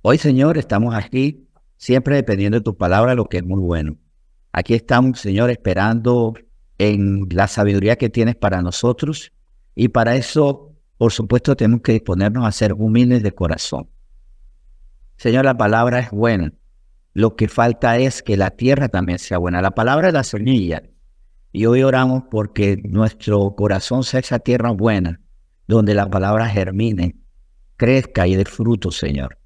Hoy, Señor, estamos aquí siempre dependiendo de tu palabra, lo que es muy bueno. Aquí estamos, Señor, esperando en la sabiduría que tienes para nosotros y para eso, por supuesto, tenemos que disponernos a ser humildes de corazón. Señor, la palabra es buena. Lo que falta es que la tierra también sea buena. La palabra es la semilla. Y hoy oramos porque nuestro corazón sea esa tierra buena, donde la palabra germine, crezca y dé fruto, Señor.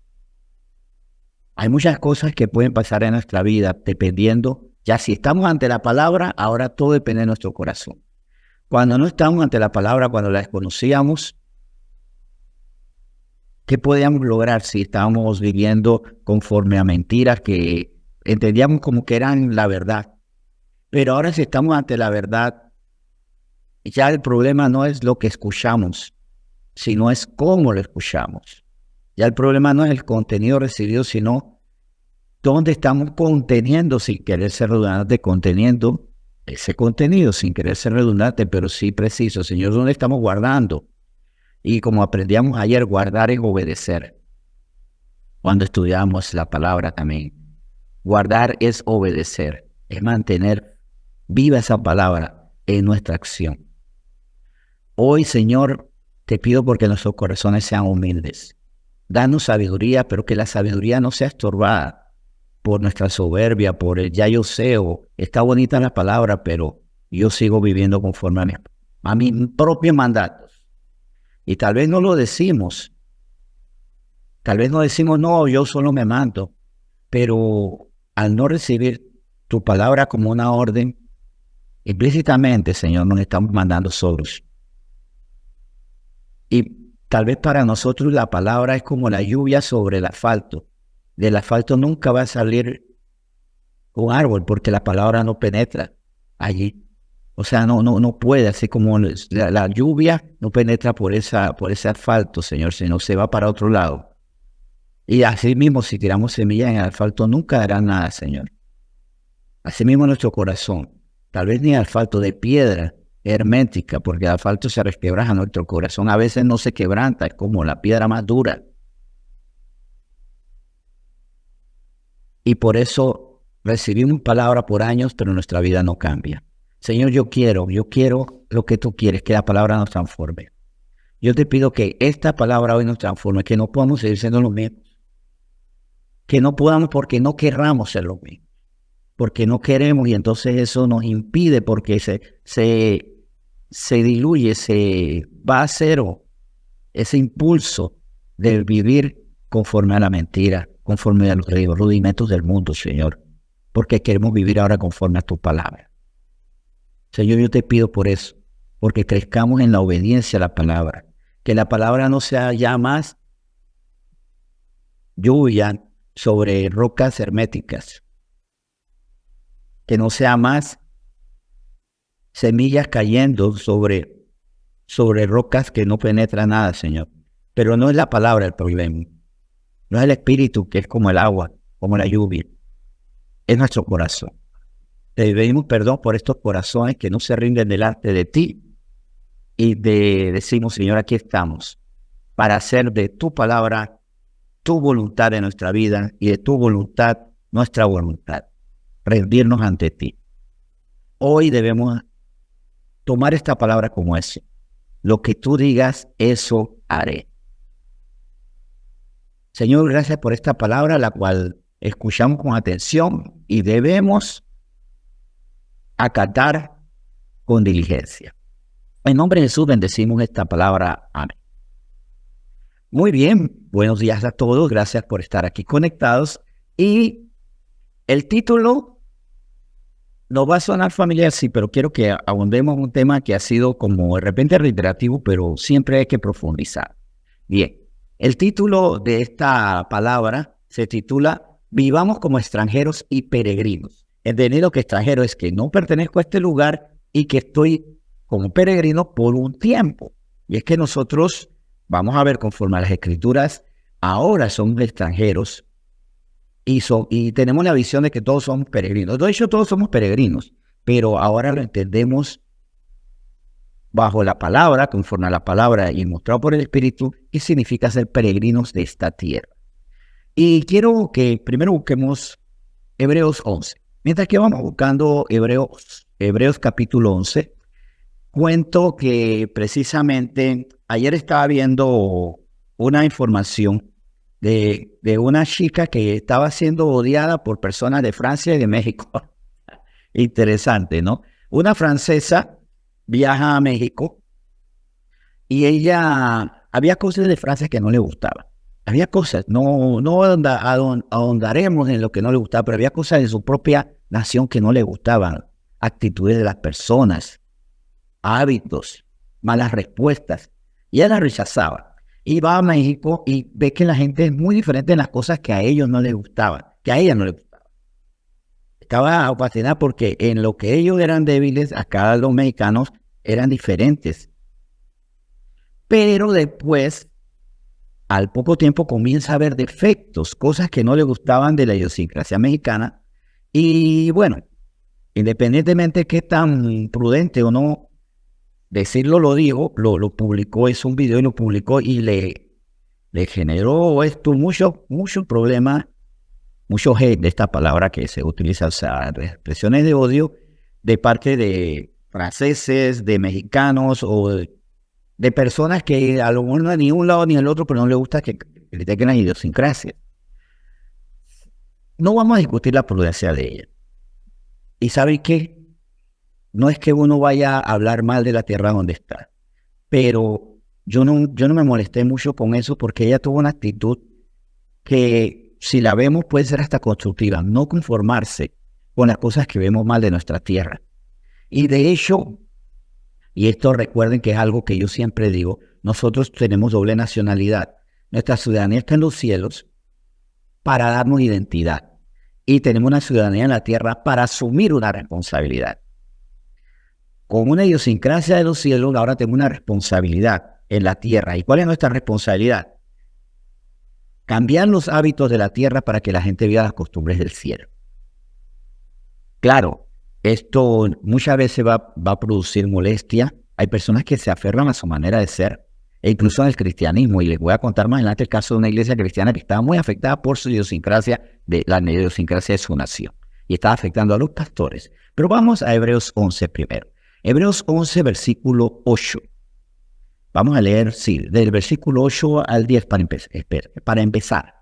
Hay muchas cosas que pueden pasar en nuestra vida dependiendo, ya si estamos ante la palabra, ahora todo depende de nuestro corazón. Cuando no estamos ante la palabra, cuando la desconocíamos, ¿qué podíamos lograr si estábamos viviendo conforme a mentiras que entendíamos como que eran la verdad? Pero ahora si estamos ante la verdad, ya el problema no es lo que escuchamos, sino es cómo lo escuchamos. Ya el problema no es el contenido recibido, sino dónde estamos conteniendo, sin querer ser redundante, conteniendo ese contenido, sin querer ser redundante, pero sí preciso. Señor, ¿dónde estamos guardando? Y como aprendíamos ayer, guardar es obedecer. Cuando estudiamos la palabra también. Guardar es obedecer, es mantener viva esa palabra en nuestra acción. Hoy, Señor, te pido porque nuestros corazones sean humildes. Danos sabiduría, pero que la sabiduría no sea estorbada por nuestra soberbia, por el ya yo sé, o está bonita la palabra, pero yo sigo viviendo conforme a mis propios mandatos. Y tal vez no decimos, no, yo solo me mando, pero al no recibir tu palabra como una orden, implícitamente, Señor, nos estamos mandando solos. Y tal vez para nosotros la palabra es como la lluvia sobre el asfalto. Del asfalto nunca va a salir un árbol porque la palabra no penetra allí. O sea, no puede, así como la lluvia no penetra por ese asfalto, Señor, sino se va para otro lado. Y así mismo, si tiramos semillas en el asfalto, nunca dará nada, Señor. Así mismo nuestro corazón, tal vez ni asfalto de piedra hermética, porque el asfalto se resquebraja, nuestro corazón a veces no se quebranta, es como la piedra más dura. Y por eso recibimos palabra por años, pero nuestra vida no cambia. Señor, yo quiero lo que tú quieres, que la palabra nos transforme. Yo te pido que esta palabra hoy nos transforme, que no podamos seguir siendo los mismos, que no podamos porque no querramos ser los mismos, porque no queremos y entonces eso nos impide porque se diluye, se va a cero ese impulso de vivir conforme a la mentira, conforme a los rudimentos del mundo, Señor, porque queremos vivir ahora conforme a tu palabra. Señor, yo te pido por eso, porque crezcamos en la obediencia a la palabra, que la palabra no sea ya más lluvia sobre rocas herméticas, que no sea más semillas cayendo sobre rocas que no penetran nada, Señor. Pero no es la palabra el problema, no es el espíritu que es como el agua, como la lluvia, es nuestro corazón. Te pedimos perdón por estos corazones que no se rinden delante de ti y decimos, Señor, aquí estamos para hacer de tu palabra tu voluntad en nuestra vida y de tu voluntad nuestra voluntad, rendirnos ante ti. Hoy debemos tomar esta palabra como eso. Lo que tú digas, eso haré. Señor, gracias por esta palabra, la cual escuchamos con atención y debemos acatar con diligencia. En nombre de Jesús bendecimos esta palabra. Amén. Muy bien, buenos días a todos, gracias por estar aquí conectados. Y el título nos va a sonar familiar, sí, pero quiero que abundemos un tema que ha sido como de repente reiterativo, pero siempre hay que profundizar. Bien, el título de esta palabra se titula Vivamos como extranjeros y peregrinos. Entendido que extranjero es que no pertenezco a este lugar y que estoy como peregrino por un tiempo. Y es que nosotros, vamos a ver conforme a las escrituras, ahora somos extranjeros y tenemos la visión de que todos somos peregrinos. De hecho, todos somos peregrinos, pero ahora lo entendemos bajo la palabra, conforme a la palabra y mostrado por el Espíritu, qué significa ser peregrinos de esta tierra. Y quiero que primero busquemos Hebreos 11. Mientras que vamos buscando Hebreos capítulo 11, cuento que precisamente ayer estaba viendo una información de una chica que estaba siendo odiada por personas de Francia y de México. Interesante, ¿no? Una francesa viaja a México y ella, había cosas de Francia que no le gustaban. Había cosas, no ahondaremos en lo que no le gustaba, pero había cosas de su propia nación que no le gustaban. Actitudes de las personas, hábitos, malas respuestas. Y ella las rechazaba. Y va a México y ve que la gente es muy diferente en las cosas que a ellos no les gustaban, que a ella no le gustaban. Estaba fascinada porque en lo que ellos eran débiles, acá los mexicanos eran diferentes. Pero después, al poco tiempo, comienza a ver defectos, cosas que no le gustaban de la idiosincrasia mexicana. Y bueno, independientemente de qué tan prudente o no decirlo, lo dijo, lo publicó, hizo un video y lo publicó y le generó esto mucho problema, mucho hate de esta palabra que se utiliza, o sea, expresiones de odio de parte de franceses, de mexicanos o de personas que a lo mejor no es ni un lado ni el otro, pero no les gusta que critiquen la idiosincrasia. No vamos a discutir la prudencia de ella. ¿Y sabe qué? No es que uno vaya a hablar mal de la tierra donde está, pero yo no me molesté mucho con eso porque ella tuvo una actitud que, si la vemos, puede ser hasta constructiva, no conformarse con las cosas que vemos mal de nuestra tierra. Y de hecho, y esto recuerden que es algo que yo siempre digo, nosotros tenemos doble nacionalidad. Nuestra ciudadanía está en los cielos para darnos identidad y tenemos una ciudadanía en la tierra para asumir una responsabilidad. Con una idiosincrasia de los cielos, ahora tengo una responsabilidad en la tierra. ¿Y cuál es nuestra responsabilidad? Cambiar los hábitos de la tierra para que la gente viva las costumbres del cielo. Claro, esto muchas veces va a producir molestia. Hay personas que se aferran a su manera de ser, e incluso en el cristianismo. Y les voy a contar más adelante el caso de una iglesia cristiana que estaba muy afectada por su idiosincrasia, la idiosincrasia de su nación. Y estaba afectando a los pastores. Pero vamos a Hebreos 11 primero. Hebreos 11, versículo 8. Vamos a leer, sí, del versículo 8 al 10 para empezar.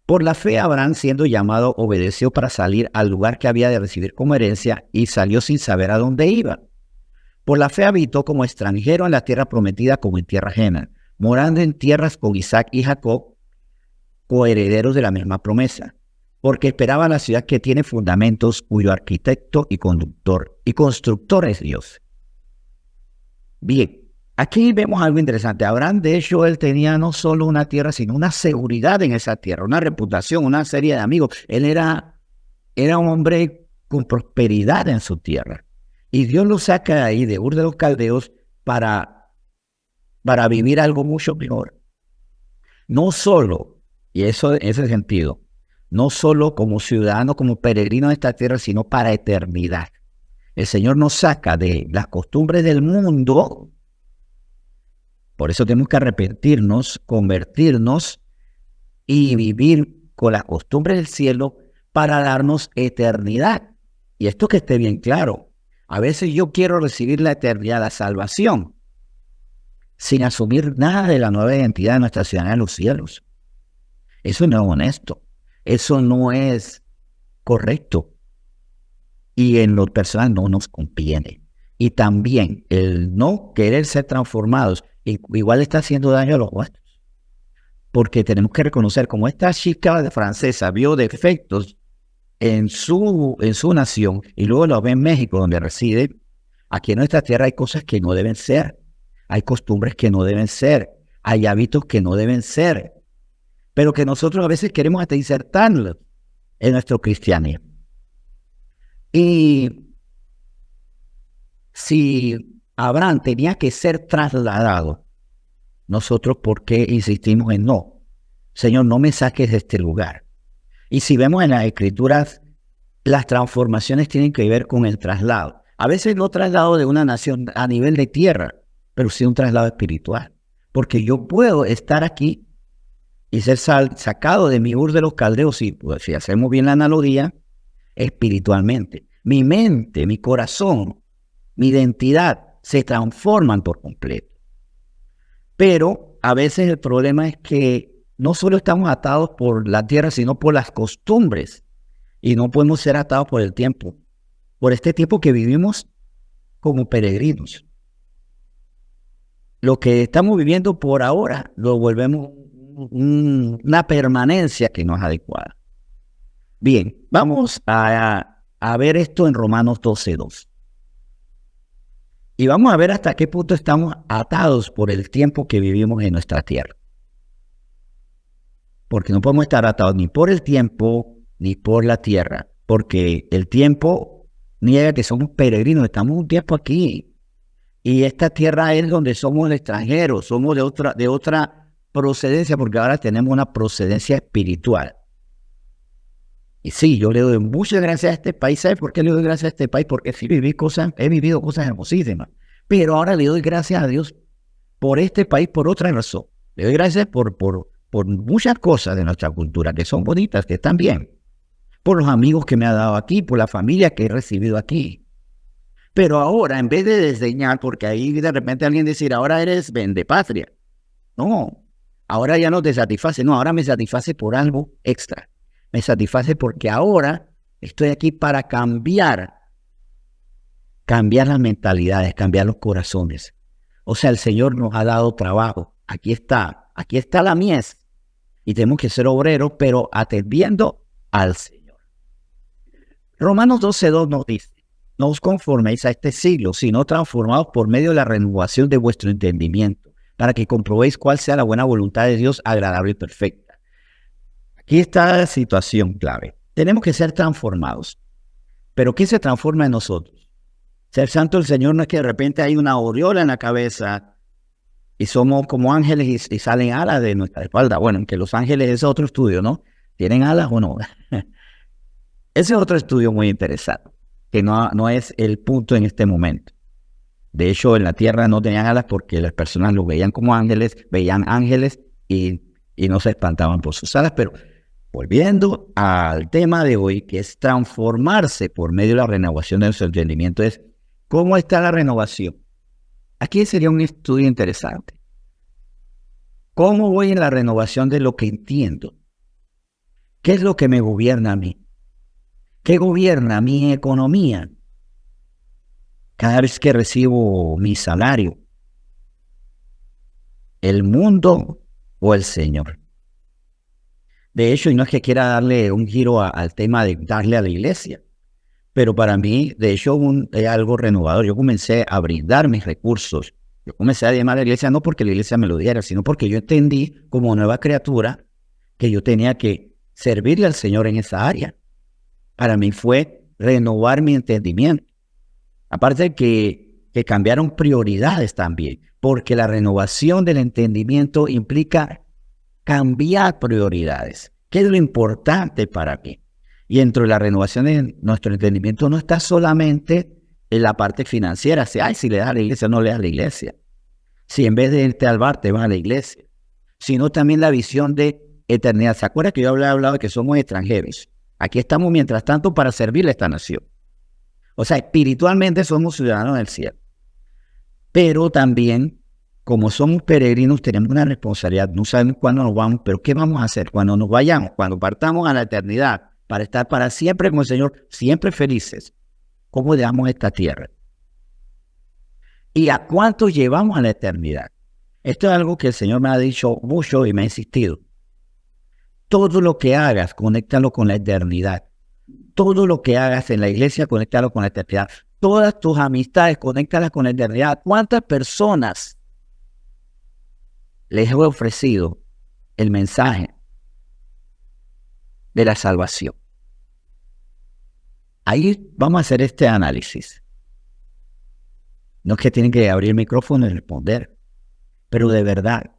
Por la fe, Abraham, siendo llamado, obedeció para salir al lugar que había de recibir como herencia y salió sin saber a dónde iba. Por la fe habitó como extranjero en la tierra prometida como en tierra ajena, morando en tierras con Isaac y Jacob, coherederos de la misma promesa, porque esperaba la ciudad que tiene fundamentos, cuyo arquitecto y constructor es Dios. Bien, aquí vemos algo interesante. Abraham, de hecho, él tenía no solo una tierra, sino una seguridad en esa tierra, una reputación, una serie de amigos. Él era un hombre con prosperidad en su tierra. Y Dios lo saca de ahí, de Ur de los Caldeos, para vivir algo mucho mejor. No solo, y eso en ese sentido, no solo como ciudadano, como peregrino de esta tierra, sino para eternidad. El Señor nos saca de las costumbres del mundo. Por eso tenemos que arrepentirnos, convertirnos y vivir con las costumbres del cielo para darnos eternidad. Y esto que esté bien claro. A veces yo quiero recibir la eternidad, la salvación, sin asumir nada de la nueva identidad de nuestra ciudadanía en los cielos. Eso no es honesto. Eso no es correcto. Y en lo personal no nos conviene. Y también el no querer ser transformados igual está haciendo daño a los nuestros. Porque tenemos que reconocer, como esta chica francesa vio defectos en su nación y luego lo ve en México donde reside, aquí en nuestra tierra hay cosas que no deben ser. Hay costumbres que no deben ser. Hay hábitos que no deben ser. Pero que nosotros a veces queremos hasta insertarlos en nuestro cristianismo. Y si Abraham tenía que ser trasladado, nosotros, ¿por qué insistimos en no? Señor, no me saques de este lugar. Y si vemos en las Escrituras, las transformaciones tienen que ver con el traslado. A veces no traslado de una nación a nivel de tierra, pero sí un traslado espiritual. Porque yo puedo estar aquí y ser sacado de mi Ur de los Caldeos, y pues, si hacemos bien la analogía, espiritualmente. Mi mente, mi corazón, mi identidad se transforman por completo. Pero a veces el problema es que no solo estamos atados por la tierra, sino por las costumbres. Y no podemos ser atados por el tiempo, por este tiempo que vivimos como peregrinos. Lo que estamos viviendo por ahora lo volvemos una permanencia que no es adecuada. Bien, vamos a ver esto en Romanos 12:2. Y vamos a ver hasta qué punto estamos atados por el tiempo que vivimos en nuestra tierra. Porque no podemos estar atados ni por el tiempo ni por la tierra. Porque el tiempo niega que somos peregrinos, estamos un tiempo aquí. Y esta tierra es donde somos extranjeros, somos de otra procedencia, porque ahora tenemos una procedencia espiritual. Y sí, yo le doy muchas gracias a este país. ¿Sabe por qué le doy gracias a este país? Porque sí he vivido cosas hermosísimas. Pero ahora le doy gracias a Dios por este país por otra razón. Le doy gracias por muchas cosas de nuestra cultura que son bonitas, que están bien. Por los amigos que me ha dado aquí, por la familia que he recibido aquí. Pero ahora, en vez de desdeñar, porque ahí de repente alguien decir, ahora eres vendepatria. No, ahora ya no te satisface. No, ahora me satisface por algo extra. Me satisface porque ahora estoy aquí para cambiar las mentalidades, cambiar los corazones. O sea, el Señor nos ha dado trabajo. Aquí está la mies. Y tenemos que ser obreros, pero atendiendo al Señor. Romanos 12:2 nos dice, no os conforméis a este siglo, sino transformados por medio de la renovación de vuestro entendimiento, para que comprobéis cuál sea la buena voluntad de Dios, agradable y perfecta. Aquí está la situación clave. Tenemos que ser transformados. ¿Pero qué se transforma en nosotros? Ser santo del Señor no es que de repente hay una aureola en la cabeza y somos como ángeles y salen alas de nuestra espalda. Bueno, que los ángeles es otro estudio, ¿no? ¿Tienen alas o no? Ese es otro estudio muy interesante, que no es el punto en este momento. De hecho, en la tierra no tenían alas porque las personas los veían como ángeles, veían ángeles y no se espantaban por sus alas, pero volviendo al tema de hoy, que es transformarse por medio de la renovación de nuestro entendimiento, es ¿cómo está la renovación? Aquí sería un estudio interesante. ¿Cómo voy en la renovación de lo que entiendo? ¿Qué es lo que me gobierna a mí? ¿Qué gobierna mi economía? Cada vez que recibo mi salario, ¿el mundo o el Señor? De hecho, y no es que quiera darle un giro al tema de darle a la iglesia, pero para mí, de hecho, es algo renovador. Yo comencé a brindar mis recursos. Yo comencé a llamar a la iglesia no porque la iglesia me lo diera, sino porque yo entendí como nueva criatura que yo tenía que servirle al Señor en esa área. Para mí fue renovar mi entendimiento. Aparte que cambiaron prioridades también, porque la renovación del entendimiento implica cambiar prioridades. ¿Qué es lo importante para mí? Y dentro de la renovación de nuestro entendimiento no está solamente en la parte financiera. Si le das a la iglesia, no le das a la iglesia. Si en vez de irte al bar, te vas a la iglesia. Sino también la visión de eternidad. ¿Se acuerda que yo había hablado de que somos extranjeros? Aquí estamos mientras tanto para servirle a esta nación. O sea, espiritualmente somos ciudadanos del cielo. Pero también, como somos peregrinos, tenemos una responsabilidad. No sabemos cuándo nos vamos, pero ¿qué vamos a hacer cuando nos vayamos? Cuando partamos a la eternidad, para estar para siempre con el Señor, siempre felices. ¿Cómo dejamos esta tierra? ¿Y a cuánto llevamos a la eternidad? Esto es algo que el Señor me ha dicho mucho y me ha insistido. Todo lo que hagas, conéctalo con la eternidad. Todo lo que hagas en la iglesia, conéctalo con la eternidad. Todas tus amistades, conéctalas con la eternidad. ¿Cuántas personas les he ofrecido el mensaje de la salvación? Ahí vamos a hacer este análisis. No es que tienen que abrir el micrófono y responder, pero de verdad,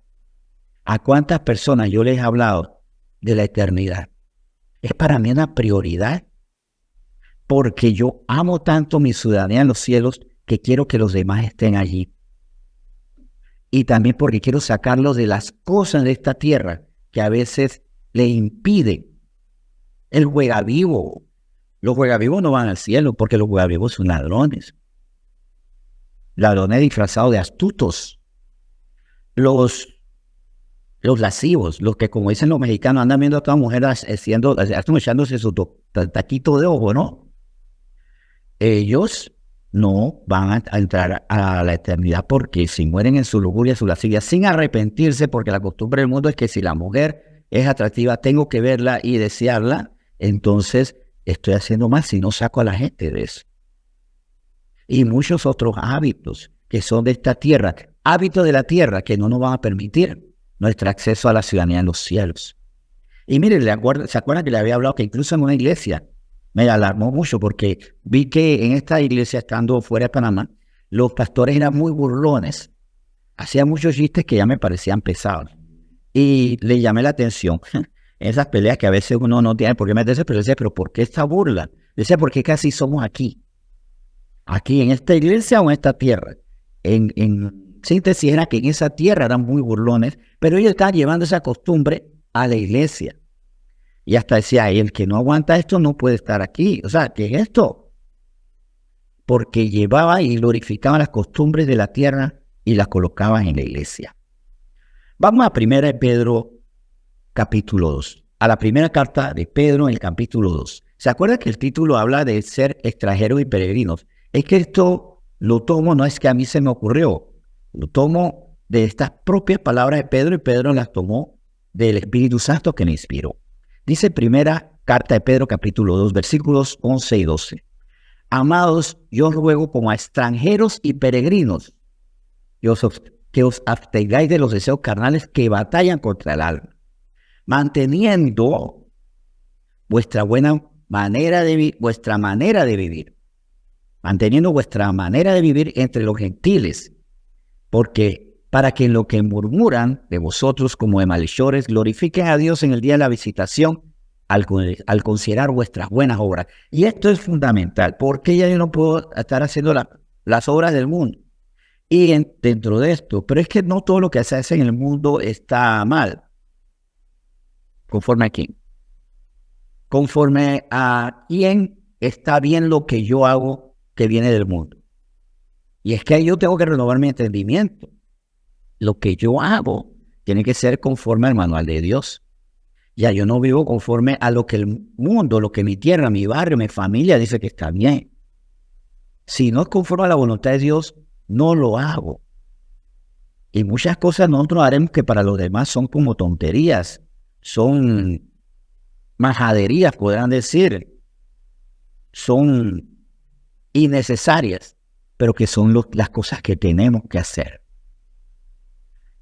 ¿a cuántas personas yo les he hablado de la eternidad? Es para mí una prioridad, porque yo amo tanto mi ciudadanía en los cielos que quiero que los demás estén allí. Y también porque quiero sacarlos de las cosas de esta tierra que a veces le impiden. El juegavivo. Los juegavivos no van al cielo porque los juegavivos son ladrones. Ladrones disfrazados de astutos. Los lascivos, los que, como dicen los mexicanos, andan viendo a toda mujer echándose su taquito de ojo, ¿no? Ellos no van a entrar a la eternidad porque si mueren en su lujuria, su lascivia, sin arrepentirse, porque la costumbre del mundo es que si la mujer es atractiva, tengo que verla y desearla, entonces estoy haciendo mal si no saco a la gente de eso. Y muchos otros hábitos que son de esta tierra, hábitos de la tierra que no nos van a permitir nuestro acceso a la ciudadanía en los cielos. Y miren, ¿se acuerdan que le había hablado que incluso en una iglesia me alarmó mucho porque vi que en esta iglesia, estando fuera de Panamá, los pastores eran muy burlones, hacían muchos chistes que ya me parecían pesados. Y le llamé la atención, esas peleas que a veces uno no tiene por qué meterse, pero decía, ¿pero por qué esta burla? Decía, ¿por qué casi somos aquí? Aquí en esta iglesia o en esta tierra. En síntesis era que en esa tierra eran muy burlones, pero ellos estaban llevando esa costumbre a la iglesia. Y hasta decía, el que no aguanta esto no puede estar aquí. O sea, ¿qué es esto? Porque llevaba y glorificaba las costumbres de la tierra y las colocaba en la iglesia. Vamos a 1 Pedro capítulo 2. A la primera carta de Pedro en el capítulo 2. ¿Se acuerda que el título habla de ser extranjeros y peregrinos? Es que esto lo tomo, no es que a mí se me ocurrió, lo tomo de estas propias palabras de Pedro y Pedro las tomó del Espíritu Santo que le inspiró. Dice primera carta de Pedro capítulo 2 versículos 11 y 12. Amados, yo os ruego como a extranjeros y peregrinos que os abstengáis de los deseos carnales que batallan contra el alma, manteniendo vuestra manera de vivir, manteniendo vuestra manera de vivir entre los gentiles, porque para que en lo que murmuran de vosotros como de malhechores, glorifiquen a Dios en el día de la visitación al considerar vuestras buenas obras. Y esto es fundamental, porque ya yo no puedo estar haciendo las obras del mundo. Y dentro de esto, pero es que no todo lo que se hace en el mundo está mal. ¿Conforme a quién? Conforme a quién está bien lo que yo hago que viene del mundo. Y es que yo tengo que renovar mi entendimiento. Lo que yo hago tiene que ser conforme al manual de Dios. Ya yo no vivo conforme a lo que el mundo, lo que mi tierra, mi barrio, mi familia dice que está bien. Si no es conforme a la voluntad de Dios, no lo hago. Y muchas cosas nosotros haremos que para los demás son como tonterías, son majaderías, podrán decir, son innecesarias, pero que son las cosas que tenemos que hacer.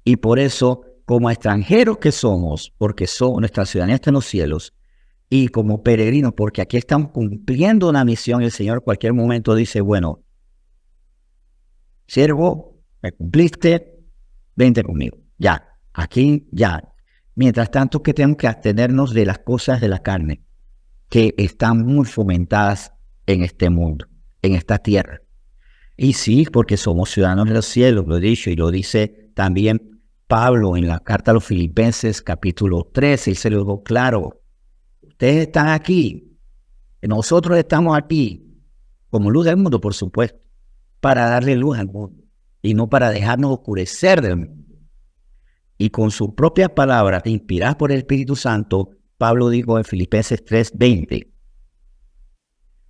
Y por eso, como extranjeros que somos, porque nuestra ciudadanía está en los cielos, y como peregrinos, porque aquí estamos cumpliendo una misión, el Señor en cualquier momento dice, bueno, siervo, me cumpliste, vente conmigo, ya, aquí, ya. Mientras tanto, que tenemos que abstenernos de las cosas de la carne, que están muy fomentadas en este mundo, en esta tierra. Y sí, porque somos ciudadanos de los cielos, lo he dicho, y lo dice también Pablo en la carta a los Filipenses, capítulo 13, y se lo digo claro, ustedes están aquí, nosotros estamos aquí, como luz del mundo, por supuesto, para darle luz al mundo, y no para dejarnos oscurecer del mundo. Y con su propia palabra, inspirada por el Espíritu Santo, Pablo dijo en Filipenses 3:20,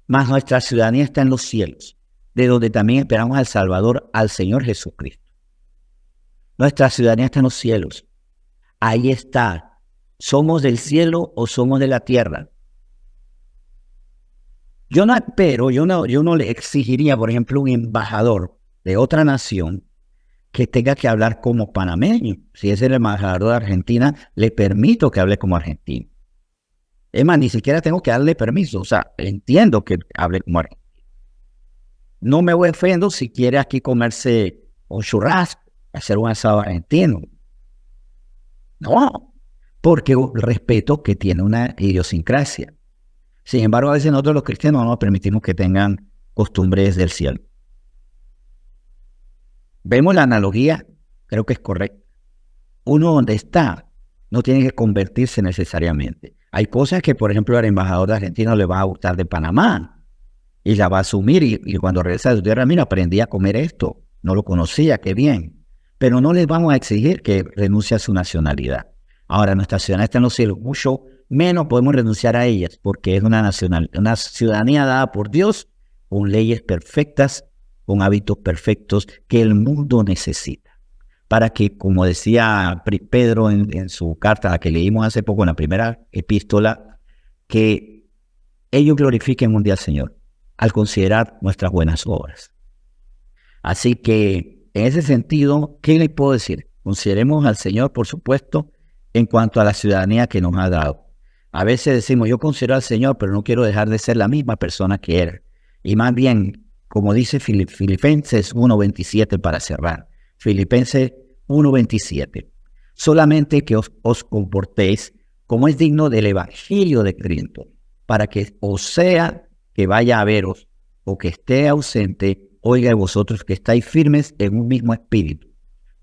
mas nuestra ciudadanía está en los cielos, de donde también esperamos al Salvador, al Señor Jesucristo. Nuestra ciudadanía está en los cielos. Ahí está. ¿Somos del cielo o somos de la tierra? Yo no espero, yo no le exigiría, por ejemplo, un embajador de otra nación que tenga que hablar como panameño. Si es el embajador de Argentina, le permito que hable como argentino. Es más, ni siquiera tengo que darle permiso. O sea, entiendo que hable como argentino. No me voy ofendo si quiere aquí comerse un churrasco, hacer un asado argentino. No, porque respeto que tiene una idiosincrasia. Sin embargo, a veces nosotros los cristianos no nos permitimos que tengan costumbres del cielo. ¿Vemos la analogía? Creo que es correcta. Uno donde está no tiene que convertirse necesariamente. Hay cosas que, por ejemplo, al embajador de Argentina le va a gustar de Panamá y la va a asumir y cuando regresa de su tierra, mira, aprendí a comer esto, no lo conocía, qué bien. Pero no les vamos a exigir que renuncie a su nacionalidad. Ahora, nuestra ciudadanía está en los cielos, mucho menos podemos renunciar a ellas porque es una ciudadanía dada por Dios con leyes perfectas, con hábitos perfectos que el mundo necesita. Para que, como decía Pedro en su carta, la que leímos hace poco en la primera epístola, que ellos glorifiquen un día al Señor al considerar nuestras buenas obras. Así que, en ese sentido, ¿qué le puedo decir? Consideremos al Señor, por supuesto, en cuanto a la ciudadanía que nos ha dado. A veces decimos, yo considero al Señor, pero no quiero dejar de ser la misma persona que era. Y más bien, como dice Filipenses 1:27 para cerrar, Filipenses 1:27, solamente que os comportéis como es digno del Evangelio de Cristo, para que os sea que vaya a veros o que esté ausente, oiga de vosotros que estáis firmes en un mismo espíritu,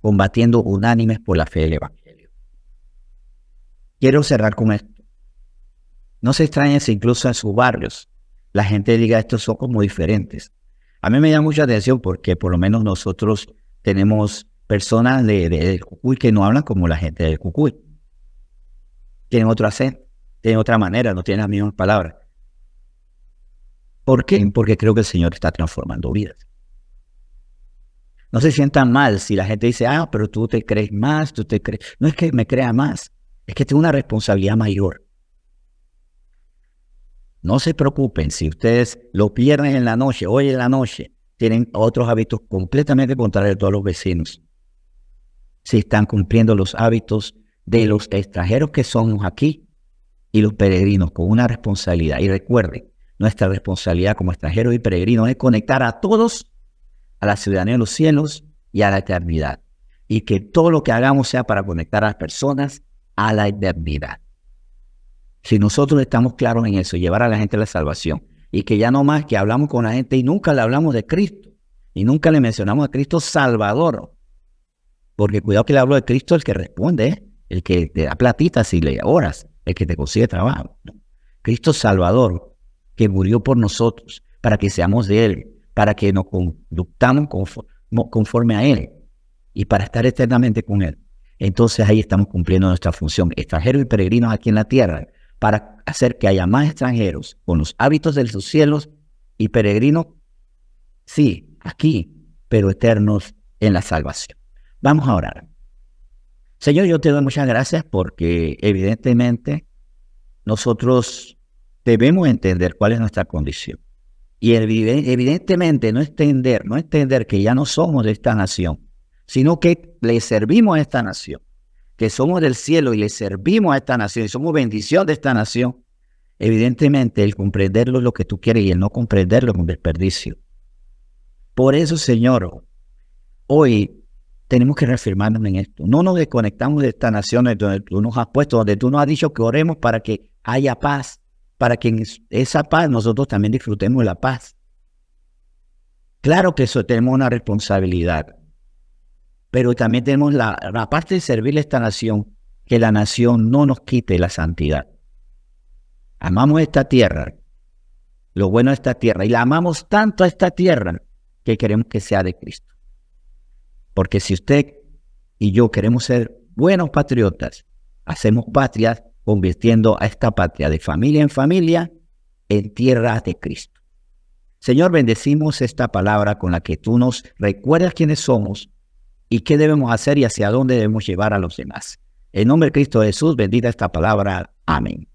combatiendo unánimes por la fe del Evangelio. Quiero cerrar con esto. No se extrañen si incluso en sus barrios la gente diga estos son como diferentes. A mí me da mucha atención porque por lo menos nosotros tenemos personas de Cucuy que no hablan como la gente de Cucuy. Tienen otro acento, tienen otra manera, no tienen las mismas palabras. ¿Por qué? Porque creo que el Señor está transformando vidas. No se sientan mal si la gente dice, pero tú te crees más, tú te crees. No es que me crea más, es que tengo una responsabilidad mayor. No se preocupen si ustedes lo pierden en la noche, hoy en la noche, tienen otros hábitos completamente contrarios a todos los vecinos. Si están cumpliendo los hábitos de los extranjeros que somos aquí y los peregrinos con una responsabilidad. Y recuerden, nuestra responsabilidad como extranjeros y peregrinos es conectar a todos a la ciudadanía de los cielos y a la eternidad. Y que todo lo que hagamos sea para conectar a las personas a la eternidad. Si nosotros estamos claros en eso, llevar a la gente a la salvación, y que ya no más que hablamos con la gente y nunca le hablamos de Cristo, y nunca le mencionamos a Cristo Salvador, porque cuidado que le hablo de Cristo el que responde, el que te da platitas si le oras, el que te consigue trabajo. Cristo Salvador, que murió por nosotros, para que seamos de Él, para que nos conductamos conforme a Él, y para estar eternamente con Él. Entonces ahí estamos cumpliendo nuestra función, extranjeros y peregrinos aquí en la tierra, para hacer que haya más extranjeros con los hábitos de los cielos y peregrinos, sí, aquí, pero eternos en la salvación. Vamos a orar. Señor, yo te doy muchas gracias porque evidentemente nosotros debemos entender cuál es nuestra condición. Y evidentemente no entender que ya no somos de esta nación, sino que le servimos a esta nación, que somos del cielo y le servimos a esta nación y somos bendición de esta nación. Evidentemente el comprenderlo es lo que tú quieres y el no comprenderlo es un desperdicio. Por eso, Señor, hoy tenemos que reafirmarnos en esto. No nos desconectamos de esta nación donde tú nos has puesto, donde tú nos has dicho que oremos para que haya paz, para que en esa paz nosotros también disfrutemos de la paz. Claro que eso tenemos una responsabilidad, pero también tenemos la parte de servirle a esta nación, que la nación no nos quite la santidad. Amamos esta tierra, lo bueno de esta tierra, y la amamos tanto a esta tierra que queremos que sea de Cristo. Porque si usted y yo queremos ser buenos patriotas, hacemos patria convirtiendo a esta patria de familia en familia en tierra de Cristo. Señor, bendecimos esta palabra con la que tú nos recuerdas quiénes somos y qué debemos hacer y hacia dónde debemos llevar a los demás. En nombre de Cristo Jesús, bendita esta palabra. Amén.